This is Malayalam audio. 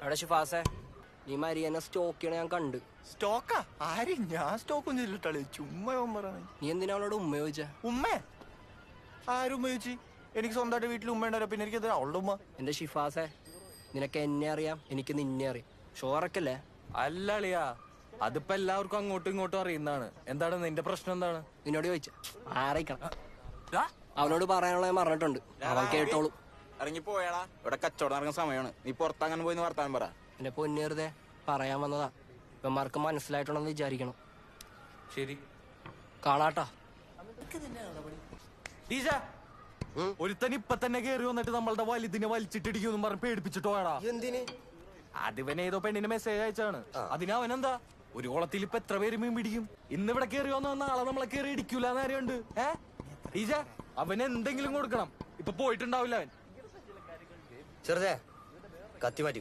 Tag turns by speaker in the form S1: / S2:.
S1: എടാ ഷിഫാസെ, നീ മരിയനെ സ്റ്റോക്ക് ചെയ്യണ ഞാൻ കണ്ട്.
S2: സ്റ്റോക്കാ? ആര്? ഞാൻ സ്റ്റോക്കൊന്നും ഇല്ലട്ടാളി, ചുമ്മാ പറ.
S1: നീ എന്തിനാ അവളോട് ഉമ്മ ചോദിച്ച?
S2: ഉമ്മേ? ആരുമ്മ ചോദിച്ചു? എനിക്ക് സ്വന്തമായിട്ട് വീട്ടിൽ ഉമ്മ ഉണ്ടാവില്ല, പിന്നെ എനിക്ക് എന്താ അവളുടെ ഉമ്മ?
S1: എന്റെ ഷിഫാസെ, നിനക്ക് എന്നെ അറിയാം, എനിക്ക് നിന്നെ അറിയാം. ഷോറക്കല്ലേ?
S3: അല്ല അളിയാ, അതിപ്പോ എല്ലാവർക്കും അങ്ങോട്ടും ഇങ്ങോട്ടും അറിയുന്നതാണ്. എന്താണ് നിന്റെ പ്രശ്നം? എന്താണ്
S1: നിന്നോട് ചോദിച്ച ആരയിക്കണം? അവനോട് പറയാനുള്ള ഞാൻ പറഞ്ഞിട്ടുണ്ട്, അവൻ കേട്ടോളൂ.
S4: ഇറങ്ങിപ്പോയാടാ, ഇവിടെ കച്ചവടം നടക്കുന്ന സമയമാണ്. നീ പുറത്തങ്ങനെ പോയി വർത്താനം പറ.
S1: എന്റെ പൊന്നേറുതെ പറയാൻ വന്നതാ. ഇവന്മാർക്ക് മനസ്സിലായിട്ടുണ്ടെന്ന് വിചാരിക്കണം.
S3: ശരി,
S1: കാണാട്ടാ.
S3: ഒരുത്തൻ ഇപ്പൊ തന്നെ കേറി വന്നിട്ട് നമ്മളുടെ വലുതിനെ വലിച്ചിട്ടിടിക്കും പറഞ്ഞ് പേടിപ്പിച്ചിട്ട് പോയാടാ.
S1: എന്തിന്?
S3: അതിവൻ ഏതോ പെണ്ണിന് മെസ്സേജ് അയച്ചാണ്. അതിന് അവനെന്താ, ഒരു കുളത്തിൽ ഇപ്പൊ എത്ര പേര് മീൻ പിടിക്കും? ഇന്നിവിടെ കേറി വന്ന നാളെ നമ്മളെ കേറി ഇടിക്കൂല നേരെയുണ്ട്. അവൻ എന്തെങ്കിലും കൊടുക്കണം. ഇപ്പൊ പോയിട്ടുണ്ടാവില്ല അവൻ.
S5: ചെറുതേ, കത്തി മാറ്റി.